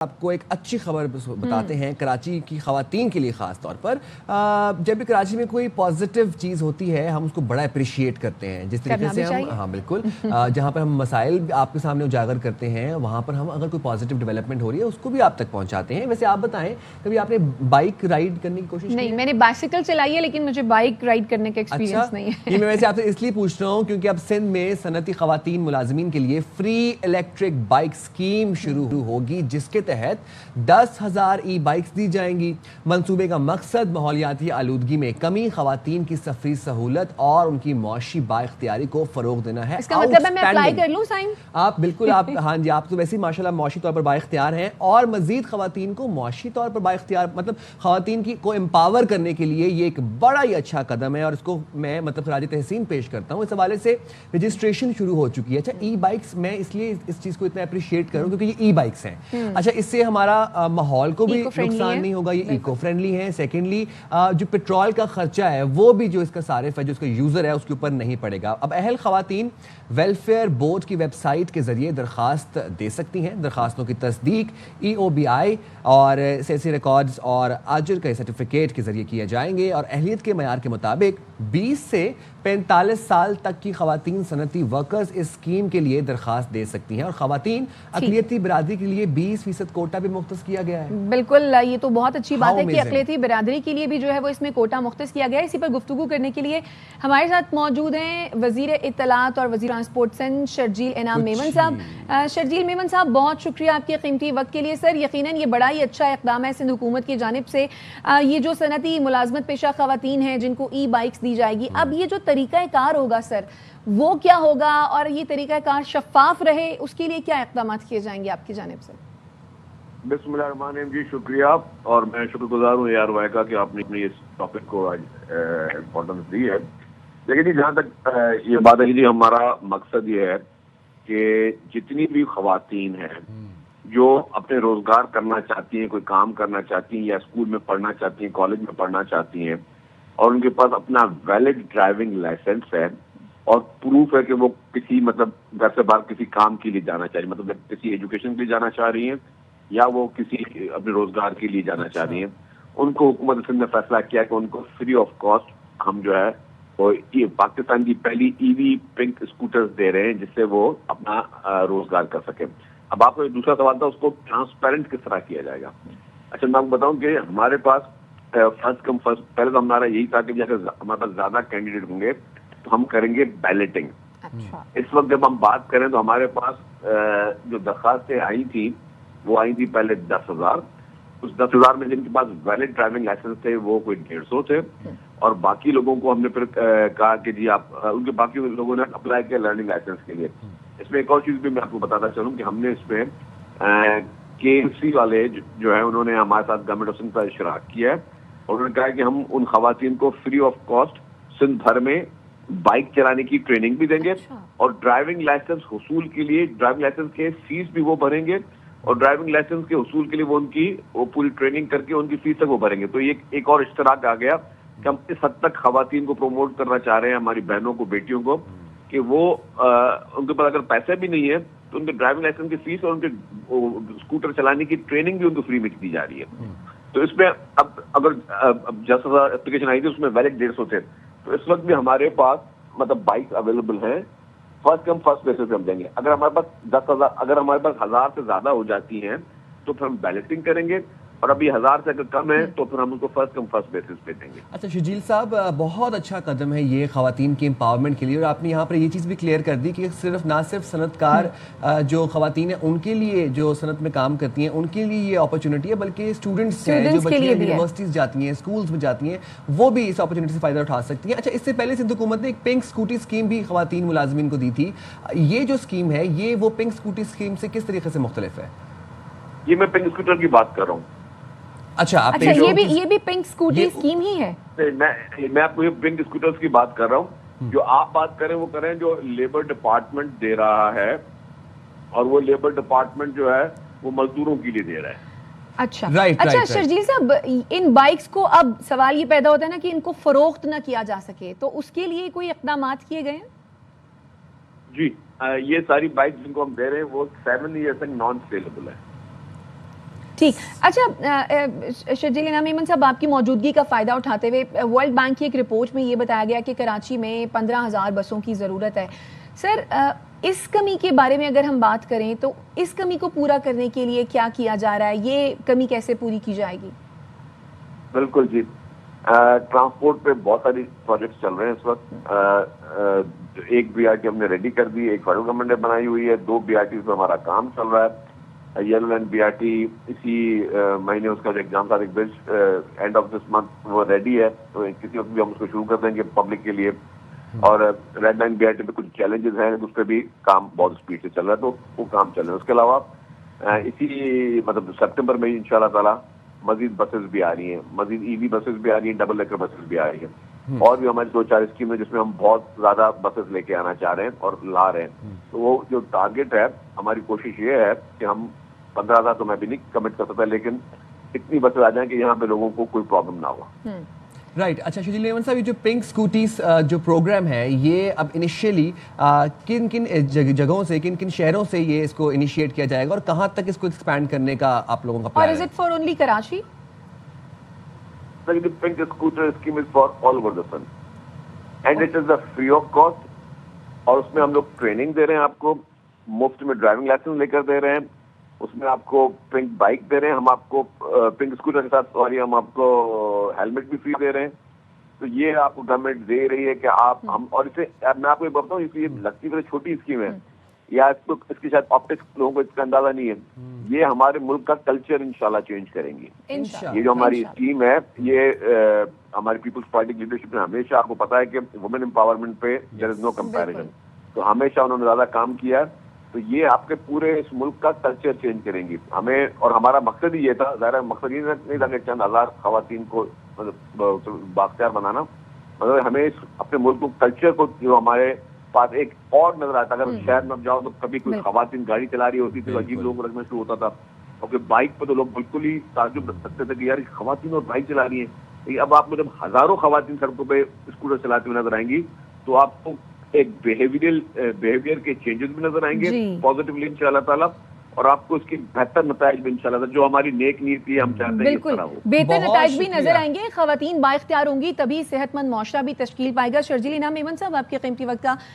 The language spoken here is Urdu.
آپ کو ایک اچھی خبر بتاتے ہیں کراچی کی خواتین کے لیے خاص طور پر. جب بھی کراچی میں کوئی پازیٹیو چیز ہوتی ہے ہم اس کو بڑا اپریشیٹ کرتے ہیں, جس طریقے سے ہم ہاں بالکل جہاں پر ہم مسائل آپ کے سامنے اجاگر کرتے ہیں وہاں پر ہم اگر کوئی پازیٹیو ڈیولپمنٹ ہو رہی ہے اس کو بھی آپ تک پہنچاتے ہیں. ویسے آپ بتائیں کبھی آپ نے بائک رائڈ کرنے کی کوشش کی؟ نہیں, میں نے بائسیکل چلائی ہے لیکن مجھے بائک رائڈ کرنے کا ایکسپیرینس نہیں ہے. یہ میں ویسے آپ سے اس لیے پوچھ رہا ہوں کیونکہ اب سندھ میں صنعتی خواتین ملازمین کے لیے فری الیکٹرک بائک اسکیم شروع ہوگی, جس کے تحت 10,000 ای بائکس دی جائیں گی. منصوبے کا مقصد ماحولیاتی آلودگی میں کمی, خواتین کی سفری سہولت اور ان کی معاشی بااختیاری کو فروغ دینا ہے. اس کا مطلب ہے میں اپلائی کر لوں سائن؟ آپ بالکل ہاں جی, آپ تو ویسے ہی ماشاءاللہ معاشی طور پر بااختیار ہیں, اور مزید خواتین کو معاشی طور پر بااختیار مطلب خواتین کو امپاور کرنے کے لیے یہ ایک بڑا ہی اچھا قدم ہے, اور اس کو میں خراج تحسین پیش کرتا ہوں. اس حوالے سے رجسٹریشن شروع ہو چکی ہے. اچھا, ای بائکس میں اس لیے اس چیز کو اتنا اپریشیٹ کروں کیونکہ یہ ای بائکس ہیں. اچھا, اس سے ہمارا ماحول کو بھی نقصان نہیں ہوگا, یہ ایکو فرینڈلی ہے. سیکنڈلی جو پیٹرول کا خرچہ ہے وہ بھی جو اس کا صارف ہے, جو اس کا یوزر ہے, اس کے اوپر نہیں پڑے گا. اب اہل خواتین ویلفیئر بورڈ کی ویب سائٹ کے ذریعے درخواست دے سکتی ہیں. درخواستوں کی تصدیق EOBI اور سیاسی ریکارڈز اور اجر کے سرٹیفکیٹ کے ذریعے کیے جائیں گے, اور اہلیت کے معیار کے مطابق 20 سے 45 سال تک کی خواتین صنعتی ورکرز اس اسکیم کے لیے درخواست دے سکتی ہیں. اور خواتین اقلیتی برادری کے لیے 20% کوٹا بھی مختص کیا گیا ہے. بالکل, یہ تو بہت اچھی بات ہے کہ اقلیتی برادری کے لیے بھی جو ہے وہ اس میں کوٹا مختص کیا گیا ہے. اسی پر گفتگو کرنے کے لیے ہمارے ساتھ موجود ہیں وزیر اطلاعات اور وزیر ٹرانسپورٹ سندھ شرجیل انعام میمن صاحب. شرجیل میمن صاحب, بہت شکریہ آپ کے قیمتی وقت کے لیے. سر, یقیناً یہ بڑا ہی اچھا اقدام ہے سندھ حکومت کی جانب سے. یہ جو صنعتی ملازمت پیشہ خواتین ہیں جن کو ای بائکس دی جائے گی, اب یہ جو طریقہ کار ہوگا سر وہ کیا ہوگا, اور یہ طریقہ کار شفاف رہے اس کے لیے کیا اقدامات کیے جائیں گے آپ کی جانب سے؟ بسم اللہ الرحمن الرحیم. جی شکریہ, اور میں شکر گزار ہوں AR وائکا کہ آپ نے اپنی اس ٹاپک کو آج امپورٹنس دی ہے. لیکن جی جہاں تک یہ بات ہے جی, ہمارا مقصد یہ ہے کہ جتنی بھی خواتین ہیں جو اپنے روزگار کرنا چاہتی ہیں, کوئی کام کرنا چاہتی ہیں, یا اسکول میں پڑھنا چاہتی ہیں, کالج میں پڑھنا چاہتی ہیں, اور ان کے پاس اپنا ویلڈ ڈرائیونگ لائسنس ہے اور پروف ہے کہ وہ کسی گھر سے باہر کسی کام کے لیے جانا چاہ رہی ہیں, کسی ایجوکیشن کے لیے جانا چاہ رہی ہیں, یا وہ کسی اپنے روزگار کے لیے جانا چاہ رہی ہیں, ان کو حکومت سندھ نے فیصلہ کیا کہ ان کو فری آف کاسٹ ہم جو ہے وہ پاکستان کی پہلی EV پنک اسکوٹرز دے رہے ہیں, جس سے وہ اپنا روزگار کر سکیں. اب آپ کو دوسرا سوال تھا, اس کو ٹرانسپیرنٹ کس طرح کیا جائے گا. اچھا, میں آپ کو بتاؤں کہ ہمارے پاس فرسٹ کم فرسٹ, پہلے تو ہمارا یہی تھا کہ اگر ہمارے پاس زیادہ کینڈیڈیٹ ہوں گے تو ہم کریں گے بیلٹنگ. اس وقت جب ہم بات کریں تو ہمارے پاس جو درخواستیں آئی تھیں وہ آئی تھی پہلے 10,000. اس 10,000 میں جن کے پاس ویلڈ ڈرائیونگ لائسنس تھے وہ کوئی 150 تھے, اور باقی لوگوں کو ہم نے پھر کہا کہ جی آپ ان کے باقی لوگوں نے اپلائی کیا لرننگ لائسنس کے لیے. اس میں ایک اور چیز بھی میں آپ کو بتاتا چلوں کہ ہم نے اس میں KMC والے جو ہے انہوں نے ہمارے ساتھ گورنمنٹ آف سندھ کا اشتراک کیا ہے, اور انہوں نے کہا کہ ہم ان خواتین کو فری آف کاسٹ سندھ بھر میں بائک چلانے کی ٹریننگ بھی دیں گے, اور ڈرائیونگ لائسنس حصول کے لیے ڈرائیونگ لائسنس کے فیس بھی وہ بھریں گے, اور ڈرائیونگ لائسنس کے حصول کے لیے وہ پوری ٹریننگ کر کے ان کی فیس تک وہ بھریں گے. تو یہ ایک اور اشتراک آ گیا کہ ہم اس حد تک خواتین کو پروموٹ کرنا چاہ رہے ہیں, ہماری بہنوں کو, بیٹیوں کو, کہ وہ ان کے پاس اگر پیسے بھی نہیں ہے تو ان کے ڈرائیونگ لائسنس کی فیس اور ان کے اسکوٹر چلانے کی ٹریننگ بھی ان کو فری میں دی جا رہی ہے. تو اس میں اب اگر 10,000 اپلیکیشن آئی تھی اس میں ویلڈ 150 تھے, تو اس وقت بھی ہمارے پاس بائک اویلیبل ہیں. فرسٹ کم فرسٹ بیسس پہ ہم دیں گے. اگر ہمارے پاس 10,000 اگر ہمارے پاس 1,000 سے زیادہ ہو جاتی ہیں تو پھر ہم بیلٹنگ کریں گے, اور ابھی 1,000 سے اگر کم ہے تو پھر ہم ان کو فرسٹ کم فرسٹ بیسس پہ دیں گے. اچھا شرجیل صاحب, بہت اچھا قدم ہے یہ خواتین کی امپاورمنٹ کے لیے, اور آپ نے یہاں پر یہ چیز بھی کلیئر کر دی کہ نہ صرف صنعت کار جو خواتین ہیں ان کے لیے, جو صنعت میں کام کرتی ہیں ان کے لیے یہ اپرچونٹی ہے, بلکہ اسٹوڈنٹس ہیں جو بچیاں یونیورسٹیز جاتی ہیں, اسکولس میں جاتی ہیں, وہ بھی اس اپرچونٹی سے فائدہ اٹھا سکتی ہیں. اچھا, اس سے پہلے سندھ حکومت نے ایک پنک اسکوٹی اسکیم بھی خواتین ملازمین کو دی تھی. یہ جو اسکیم ہے یہ وہ پنک اسکوٹی اسکیم سے کس طریقے سے مختلف ہے؟ یہ میں پنک اسکوٹر کی بات کر رہا ہوں. اچھا, یہ بھی پنک اسکوٹی اسکیم ہی ہے. میں آپ کو یہ پنک اسکوٹرز کی بات کر رہا ہوں. جو آپ بات کریں وہ کریں جو لیبر ڈپارٹمنٹ دے رہا ہے, اور وہ لیبر ڈپارٹمنٹ جو ہے وہ مزدوروں کے لیے دے رہا ہے. اچھا شرجیل صاحب, ان بائکس کو اب سوال یہ پیدا ہوتا ہے نا کہ ان کو فروخت نہ کیا جا سکے, تو اس کے لیے کوئی اقدامات کیے گئے ہیں؟ جی, یہ ساری بائک جن کو ہم دے رہے ہیں وہ 7 ایئرس تک نان سیلیبل ہے. ٹھیک. اچھا شرجیل انعام میمن صاحب، آپ کی موجودگی کا فائدہ اٹھاتے ہوئے ورلڈ بینک کی ایک رپورٹ میں یہ بتایا گیا کہ کراچی میں 15,000 بسوں کی ضرورت ہے. سر اس کمی کے بارے میں اگر ہم بات کریں تو اس کمی کو پورا کرنے کے لیے کیا کیا جا رہا ہے؟ یہ کمی کیسے پوری کی جائے گی؟ بالکل جی، ٹرانسپورٹ پہ بہت ساری پروجیکٹس چل رہے ہیں اس وقت. ایک BRT ہم نے ریڈی کر دی، ایک فیڈرل گورنمنٹ نے بنائی ہوئی ہے، 2 BRTs پہ ہمارا کام چل رہا ہے. یلو لائن BRT اسی مہینے اس کا جو ایگزام تھا، ایک برج اینڈ آف دس منتھ وہ ریڈی ہے، تو کسی وقت بھی ہم اس کو شروع کر دیں گے پبلک کے لیے. اور ریڈ لائن BRT پہ کچھ چیلنجز ہیں، اس پہ بھی کام بہت اسپیڈ سے چل رہا ہے، تو وہ کام چل رہا ہے. اس کے علاوہ اسی مطلب سپٹمبر میں انشاءاللہ تعالیٰ مزید بسز بھی آ رہی ہیں، مزید EV بسز بھی آ رہی ہیں، ڈبل ڈیکر بسز بھی آ رہی ہیں، اور بھی ہماری 2-4 اسکیم ہے جس میں ہم بہت زیادہ بسز لے کے آنا چاہ رہے ہیں اور لا رہے ہیں. تو وہ جو ٹارگیٹ ہے، ہماری کوشش یہ ہے کہ ہم 15,000 تو میں بھی نہیں کمٹ کر سکتا، لیکن اتنی بسیں آ جائیں کہ یہاں پہ لوگوں کو کوئی پرابلم نہ ہو. رائٹ. اچھا شرجیل انعام صاحب، یہ جو پنک اسکوٹیز جو پروگرام ہے، یہ اب انیشیلی کن کن جگہوں سے، کن کن شہروں سے یہ اس کو انیشیٹ کیا جائے گا اور کہاں تک اس کو ایکسپینڈ کرنے کا آپ لوگوں کا اور پلان از ہے؟ It for only Karachi? The pink scooter scheme is for all over the sun, and it is a free of cost. اور اس میں ہم لوگ ٹریننگ دے رہے ہیں، آپ کو مفت میں ڈرائیونگ لائسنس لے کر دے رہے ہیں، اس میں آپ کو پنک بائک دے رہے ہیں، ہم آپ کو پنک اسکوٹر کے ساتھ ہم آپ کو ہیلمٹ بھی فری دے رہے ہیں. تو یہ آپ کو گورنمنٹ دے رہی ہے کہ آپ ہم، اور اسے میں آپ کو یہ بتاؤں، یہ لگتی ہے چھوٹی اسکیم ہے، یا اس کی شاید آپٹکس لوگوں کو اس کا اندازہ نہیں ہے. یہ ہمارے ملک کا کلچر انشاءاللہ چینج کریں گی. یہ جو ہماری اسکیم ہے، یہ ہماری پیپلز پارٹی کی لیڈرشپ نے ہمیشہ، آپ کو پتا ہے کہ وومن امپاورمنٹ پہ دیر از نو کمپیریزن، تو ہمیشہ انہوں نے زیادہ کام کیا ہے. تو یہ آپ کے پورے اس ملک کا کلچر چینج کریں گی ہمیں. اور ہمارا مقصد ہی یہ تھا، ظاہر مقصد یہ نہیں تھا کہ چند ہزار خواتین کو بااختیار بنانا، مطلب ہمیں اپنے ملک کو کلچر کو، جو ہمارے پاس ایک اور نظر آتا. اگر شہر میں جاؤ تو کبھی کوئی خواتین گاڑی چلا رہی ہوتی تھی تو عجیب لوگوں کو لگنا شروع ہوتا تھا، اور پھر بائک پہ تو لوگ بالکل ہی تعجب رکھتے تھے کہ یار خواتین اور بائک چلا رہی ہیں. اب آپ کو جب ہزاروں خواتین سڑکوں پہ اسکوٹر چلاتی ہوئی نظر آئیں گی تو آپ کو ایک بیہیویئر کے چینجز بھی نظر آئیں گے پازیٹیولی انشاءاللہ تعالیٰ، اور آپ کو اس کی بہتر نتائج بھی انشاءاللہ، جو ہماری نیک نیت ہے ہم چاہتے ہیں بالکل بہتر نتائج بھی نظر آئیں گے. خواتین بااختیار ہوں گی تبھی صحت مند معاشرہ بھی تشکیل پائے گا. شرجیل انعام میمن صاحب، آپ کے قیمتی وقت کا